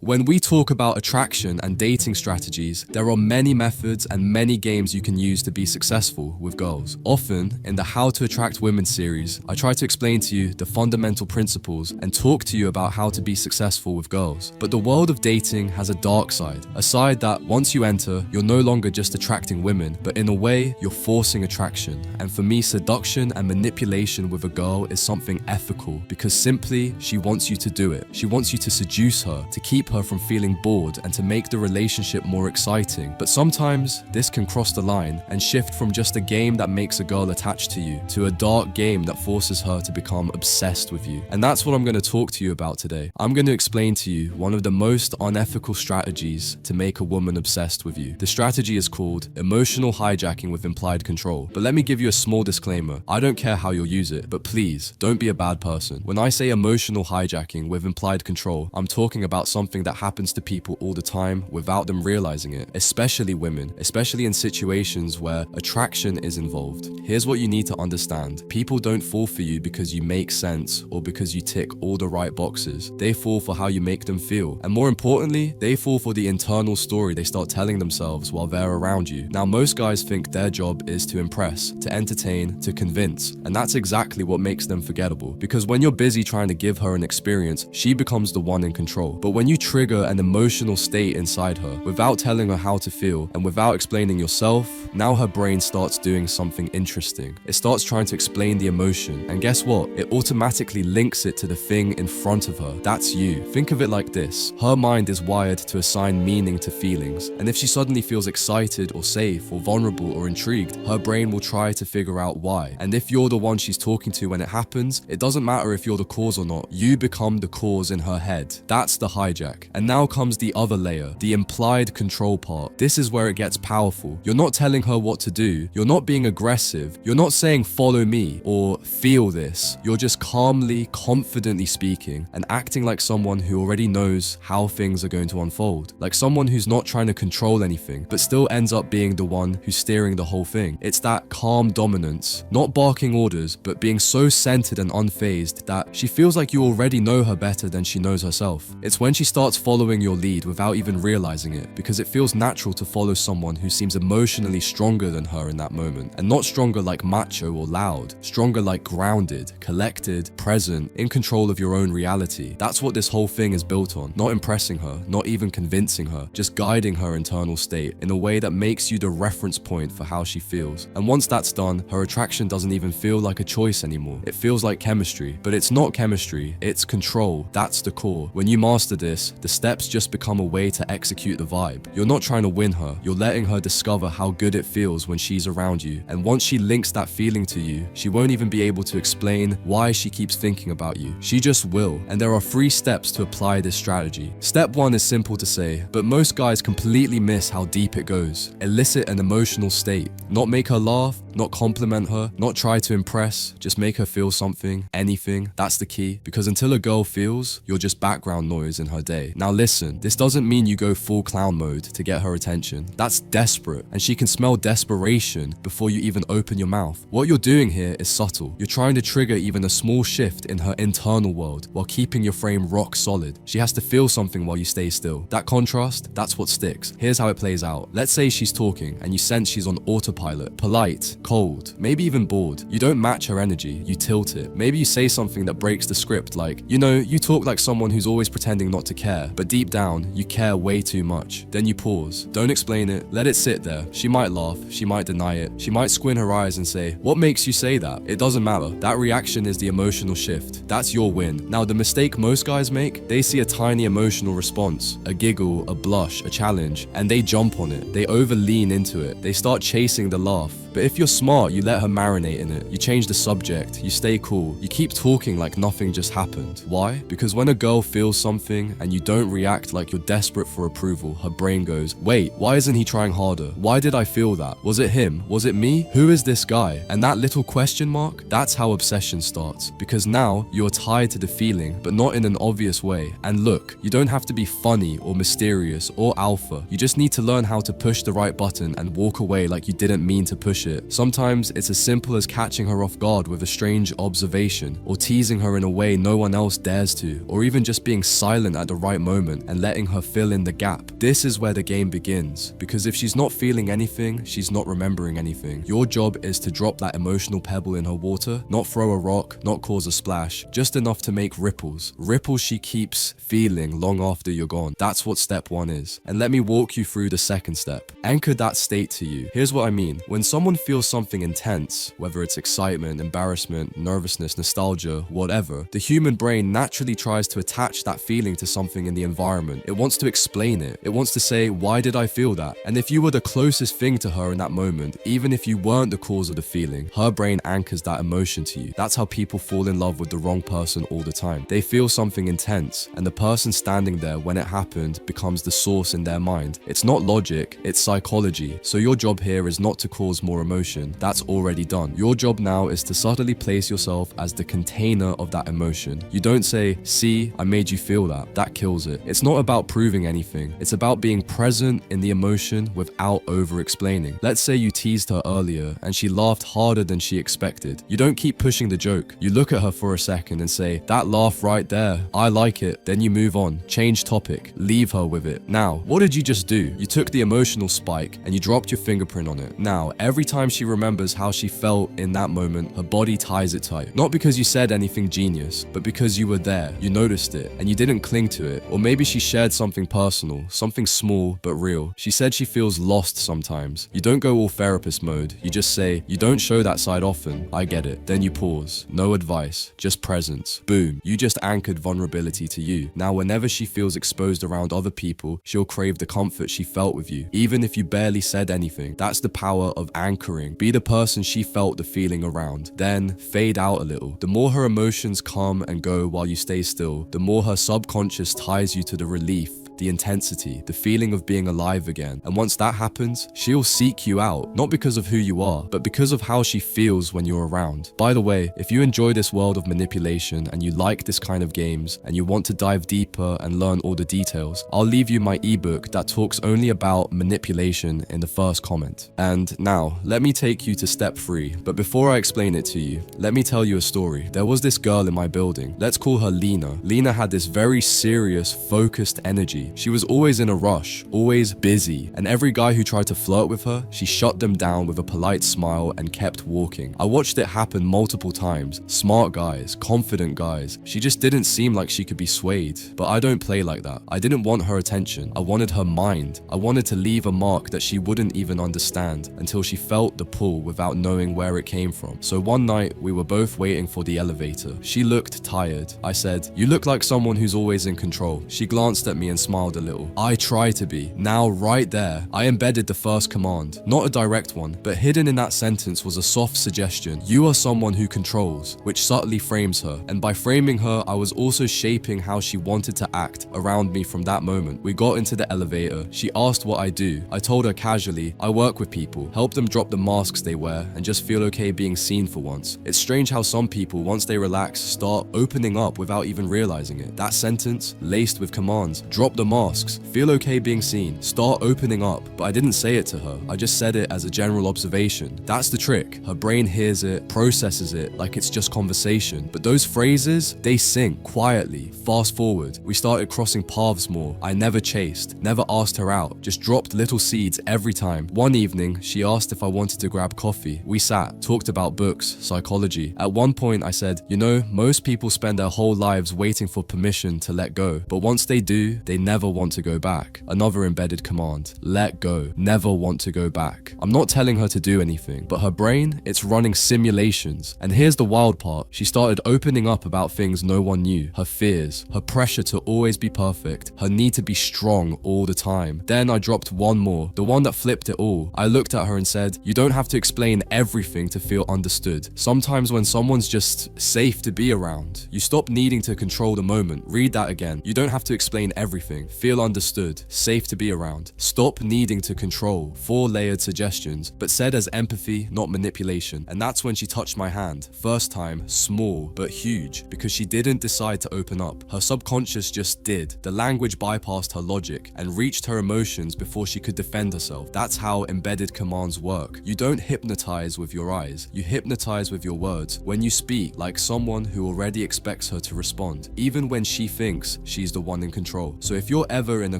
When we talk about attraction and dating strategies, there are many methods and many games you can use to be successful with girls. Often, in the How to Attract Women series, I try to explain to you the fundamental principles and talk to you about how to be successful with girls. But the world of dating has a dark side, a side that once you enter, you're no longer just attracting women, but in a way, you're forcing attraction. And for me, seduction and manipulation with a girl is something ethical because simply, she wants you to do it. She wants you to seduce her, to keep her from feeling bored and to make the relationship more exciting. But sometimes, this can cross the line and shift from just a game that makes a girl attached to you to a dark game that forces her to become obsessed with you. And that's what I'm going to talk to you about today. I'm going to explain to you one of the most unethical strategies to make a woman obsessed with you. The strategy is called emotional hijacking with implied control. But let me give you a small disclaimer. I don't care how you'll use it, but please don't be a bad person. When I say emotional hijacking with implied control, I'm talking about something that happens to people all the time without them realizing it, especially women, especially in situations where attraction is involved. Here's what you need to understand. People don't fall for you because you make sense or because you tick all the right boxes. They fall for how you make them feel. And more importantly, they fall for the internal story they start telling themselves while they're around you. Now, most guys think their job is to impress, to entertain, to convince. And that's exactly what makes them forgettable. Because when you're busy trying to give her an experience, she becomes the one in control. But when you trigger an emotional state inside her without telling her how to feel and without explaining yourself, now her brain starts doing something interesting. It starts trying to explain the emotion. And guess what? It automatically links it to the thing in front of her. That's you. Think of it like this. Her mind is wired to assign meaning to feelings. And if she suddenly feels excited or safe or vulnerable or intrigued, her brain will try to figure out why. And if you're the one she's talking to when it happens, it doesn't matter if you're the cause or not. You become the cause in her head. That's the hijack. And now comes the other layer, the implied control part. This is where it gets powerful. You're not telling her what to do. You're not being aggressive. You're not saying follow me or feel this. You're just calmly, confidently speaking and acting like someone who already knows how things are going to unfold. Like someone who's not trying to control anything, but still ends up being the one who's steering the whole thing. It's that calm dominance, not barking orders, but being so centered and unfazed that she feels like you already know her better than she knows herself. It's when she starts following your lead without even realizing it, because it feels natural to follow someone who seems emotionally stronger than her in that moment, and not stronger like macho or loud, stronger like grounded, collected, present, in control of your own reality. That's what this whole thing is built on. Not impressing her, not even convincing her, just guiding her internal state in a way that makes you the reference point for how she feels. And once that's done, her attraction doesn't even feel like a choice anymore. It feels like chemistry, but it's not chemistry, it's control. That's the core. When you master this, the steps just become a way to execute the vibe. You're not trying to win her, you're letting her discover how good it feels when she's around you. And once she links that feeling to you, she won't even be able to explain why she keeps thinking about you. She just will. And there are 3 steps to apply this strategy. Step 1 is simple to say, but most guys completely miss how deep it goes. Elicit an emotional state. Not make her laugh, not compliment her, not try to impress, just make her feel something, anything. That's the key. Because until a girl feels, you're just background noise in her day. Now listen, this doesn't mean you go full clown mode to get her attention. That's desperate, and she can smell desperation before you even open your mouth. What you're doing here is subtle. You're trying to trigger even a small shift in her internal world while keeping your frame rock solid. She has to feel something while you stay still. That contrast, that's what sticks. Here's how it plays out. Let's say she's talking and you sense she's on autopilot, polite, cold, maybe even bored. You don't match her energy, you tilt it. Maybe you say something that breaks the script like, you know, you talk like someone who's always pretending not to care, but deep down, you care way too much. Then you pause. Don't explain it. Let it sit there. She might laugh. She might deny it. She might squint her eyes and say, what makes you say that? It doesn't matter. That reaction is the emotional shift. That's your win. Now, the mistake most guys make, they see a tiny emotional response, a giggle, a blush, a challenge, and they jump on it. They over-lean into it. They start chasing the laugh. But if you're smart, you let her marinate in it. You change the subject. You stay cool. You keep talking like nothing just happened. Why? Because when a girl feels something and you don't react like you're desperate for approval, her brain goes, wait, why isn't he trying harder? Why did I feel that? Was it him? Was it me? Who is this guy? And that little question mark, that's how obsession starts. Because now you're tied to the feeling, but not in an obvious way. And look, you don't have to be funny or mysterious or alpha. You just need to learn how to push the right button and walk away like you didn't mean to push it. bullshit. Sometimes it's as simple as catching her off guard with a strange observation, or teasing her in a way no one else dares to, or even just being silent at the right moment and letting her fill in the gap. This is where the game begins, because if she's not feeling anything, she's not remembering anything. Your job is to drop that emotional pebble in her water, not throw a rock, not cause a splash, just enough to make ripples. Ripples she keeps feeling long after you're gone. That's what step 1 is. And let me walk you through the second step. Anchor that state to you. Here's what I mean. When someone feels something intense, whether it's excitement, embarrassment, nervousness, nostalgia, whatever, the human brain naturally tries to attach that feeling to something in the environment. It wants to explain it. It wants to say, why did I feel that? And if you were the closest thing to her in that moment, even if you weren't the cause of the feeling, her brain anchors that emotion to you. That's how people fall in love with the wrong person all the time. They feel something intense, and the person standing there when it happened becomes the source in their mind. It's not logic, it's psychology. So your job here is not to cause more emotion. That's already done. Your job now is to subtly place yourself as the container of that emotion. You don't say, see, I made you feel that. That kills it. It's not about proving anything. It's about being present in the emotion without over-explaining. Let's say you teased her earlier and she laughed harder than she expected. You don't keep pushing the joke. You look at her for a second and say, that laugh right there, I like it. Then you move on, change topic, leave her with it. Now, what did you just do? You took the emotional spike and you dropped your fingerprint on it. Now, every time she remembers how she felt in that moment, her body ties it tight. Not because you said anything genius, but because you were there, you noticed it, and you didn't cling to it. Or maybe she shared something personal, something small but real. She said she feels lost sometimes. You don't go all therapist mode. You just say, you don't show that side often. I get it. Then you pause. No advice, just presence. Boom. You just anchored vulnerability to you. Now, whenever she feels exposed around other people, she'll crave the comfort she felt with you, even if you barely said anything. That's the power of anchoring. Be the person she felt the feeling around. Then fade out a little. The more her emotions come and go while you stay still, the more her subconscious ties you to the relief, the intensity, the feeling of being alive again. And once that happens, she'll seek you out, not because of who you are, but because of how she feels when you're around. By the way, if you enjoy this world of manipulation and you like this kind of games and you want to dive deeper and learn all the details, I'll leave you my ebook that talks only about manipulation in the first comment. And now, let me take you to step 3, but before I explain it to you, let me tell you a story. There was this girl in my building. Let's call her Lena. Lena had this very serious, focused energy. She was always in a rush, always busy, and every guy who tried to flirt with her, she shut them down with a polite smile and kept walking. I watched it happen multiple times. Smart guys, confident guys. She just didn't seem like she could be swayed. But I don't play like that. I didn't want her attention. I wanted her mind. I wanted to leave a mark that she wouldn't even understand until she felt the pull without knowing where it came from. So one night, we were both waiting for the elevator. She looked tired. I said, "You look like someone who's always in control." She glanced at me and smiled a little. I try to be. Now, right there, I embedded the first command. Not a direct one, but hidden in that sentence was a soft suggestion. You are someone who controls, which subtly frames her. And by framing her, I was also shaping how she wanted to act around me from that moment. We got into the elevator. She asked what I do. I told her casually, I work with people, help them drop the masks they wear, and just feel okay being seen for once. It's strange how some people, once they relax, start opening up without even realizing it. That sentence, laced with commands, drop the masks, feel okay being seen, start opening up. But I didn't say it to her. I just said it as a general observation. That's the trick. Her brain hears it, processes it like it's just conversation. But those phrases, they sink quietly. Fast forward, we started crossing paths more. I never chased, never asked her out, just dropped little seeds every time. One evening, she asked if I wanted to grab coffee. We sat, talked about books, psychology. At one point, I said, you know, most people spend their whole lives waiting for permission to let go. But once they do, they never want to go back. Another embedded command. Let go. Never want to go back. I'm not telling her to do anything, but her brain, it's running simulations. And here's the wild part. She started opening up about things no one knew. Her fears, her pressure to always be perfect, her need to be strong all the time. Then I dropped one more, the one that flipped it all. I looked at her and said, you don't have to explain everything to feel understood. Sometimes when someone's just safe to be around, you stop needing to control the moment. Read that again. You don't have to explain everything. everything. Feel understood, safe to be around. Stop needing to control. 4 layered suggestions, but said as empathy, not manipulation. And that's when she touched my hand. First time, small, but huge, because she didn't decide to open up. Her subconscious just did. The language bypassed her logic and reached her emotions before she could defend herself. That's how embedded commands work. You don't hypnotize with your eyes, you hypnotize with your words. When you speak like someone who already expects her to respond, even when she thinks she's the one in control. So if you're ever in a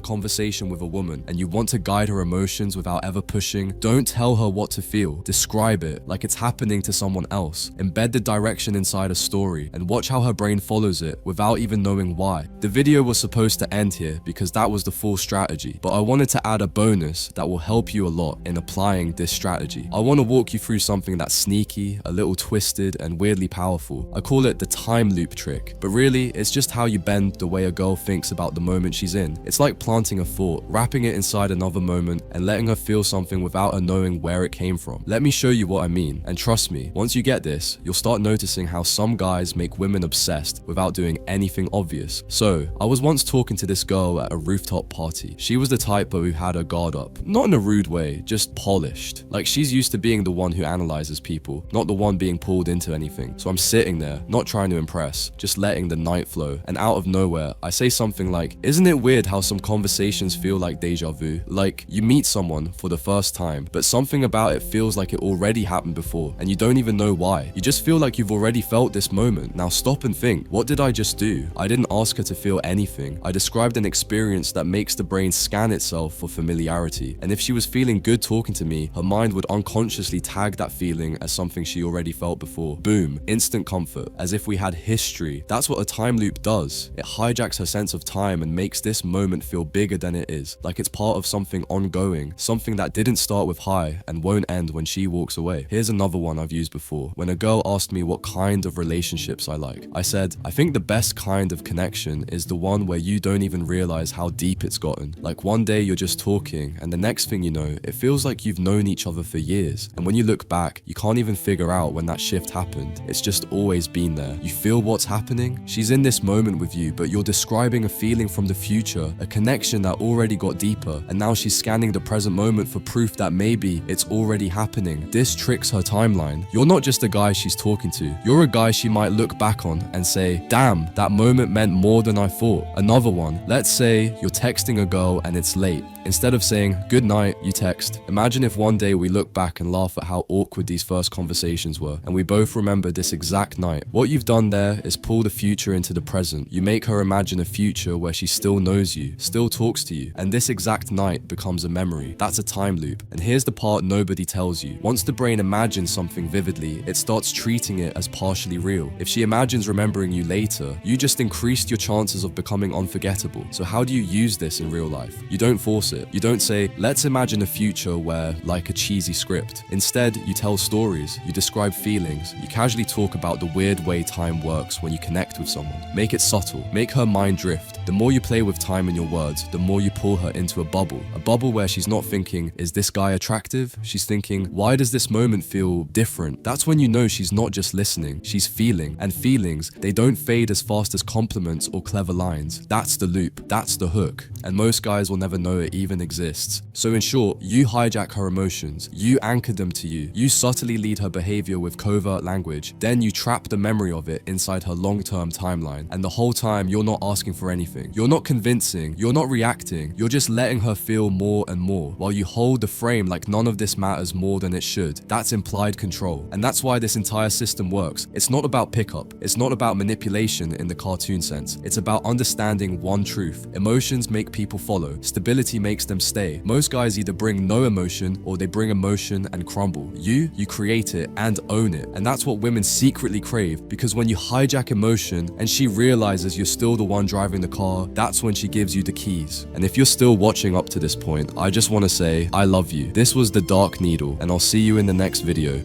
conversation with a woman and you want to guide her emotions without ever pushing, don't tell her what to feel. Describe it like it's happening to someone else. Embed the direction inside a story and watch how her brain follows it without even knowing why. The video was supposed to end here because that was the full strategy, but I wanted to add a bonus that will help you a lot in applying this strategy. I want to walk you through something that's sneaky, a little twisted, and weirdly powerful. I call it the time loop trick, but really it's just how you bend the way a girl thinks about the moment she's in. It's like planting a thought, wrapping it inside another moment and letting her feel something without her knowing where it came from. Let me show you what I mean, and trust me, once you get this, you'll start noticing how some guys make women obsessed without doing anything obvious. So, I was once talking to this girl at a rooftop party. She was the type who had her guard up. Not in a rude way, just polished. Like she's used to being the one who analyzes people, not the one being pulled into anything. So I'm sitting there, not trying to impress, just letting the night flow, and out of nowhere, I say something like, isn't it weird how some conversations feel like deja vu? Like, you meet someone for the first time, but something about it feels like it already happened before, and you don't even know why. You just feel like you've already felt this moment. Now stop and think, what did I just do? I didn't ask her to feel anything. I described an experience that makes the brain scan itself for familiarity, and if she was feeling good talking to me, her mind would unconsciously tag that feeling as something she already felt before. Boom, instant comfort, as if we had history. That's what a time loop does. It hijacks her sense of time and makes this moment feel bigger than it is, like it's part of something ongoing, something that didn't start with hi and won't end when she walks away. Here's another one I've used before. When a girl asked me what kind of relationships I like, I said, I think the best kind of connection is the one where you don't even realize how deep it's gotten. Like one day you're just talking and the next thing you know, it feels like you've known each other for years. And when you look back, you can't even figure out when that shift happened. It's just always been there. You feel what's happening. She's in this moment with you, but you're describing a feeling from the future, a connection that already got deeper. And now she's scanning the present moment for proof that maybe it's already happening. This tricks her timeline. You're not just a guy she's talking to. You're a guy she might look back on and say, damn, that moment meant more than I thought. Another one, let's say you're texting a girl and it's late. Instead of saying, good night, you text. Imagine if one day we look back and laugh at how awkward these first conversations were, and we both remember this exact night. What you've done there is pull the future into the present. You make her imagine a future where she still knows you, still talks to you, and this exact night becomes a memory. That's a time loop. And here's the part nobody tells you. Once the brain imagines something vividly, it starts treating it as partially real. If she imagines remembering you later, you just increased your chances of becoming unforgettable. So how do you use this in real life? You don't force it. You don't say, let's imagine a future where, like a cheesy script. Instead, you tell stories, you describe feelings, you casually talk about the weird way time works when you connect with someone. Make it subtle, make her mind drift. The more you play with time in your words, the more you pull her into a bubble where she's not thinking, is this guy attractive? She's thinking, why does this moment feel different? That's when you know she's not just listening, she's feeling, and feelings, they don't fade as fast as compliments or clever lines. That's the loop, that's the hook, and most guys will never know it even exists. So in short, you hijack her emotions, you anchor them to you, you subtly lead her behavior with covert language, then you trap the memory of it inside her long-term timeline, and the whole time you're not asking for anything. You're not convincing, you're not reacting, you're just letting her feel more and more, while you hold the frame like none of this matters more than it should. That's implied control, and that's why this entire system works. It's not about pickup, it's not about manipulation in the cartoon sense, it's about understanding one truth. Emotions make people follow, stability makes them stay. Most guys either bring no emotion or they bring emotion and crumble. You create it and own it, and that's what women secretly crave, because when you hijack emotion and she realizes you're still the one driving the car, that's when she gives you the keys. And if you're still watching up to this point, I just want to say, I love you. This was The Dark Needle, and I'll see you in the next video.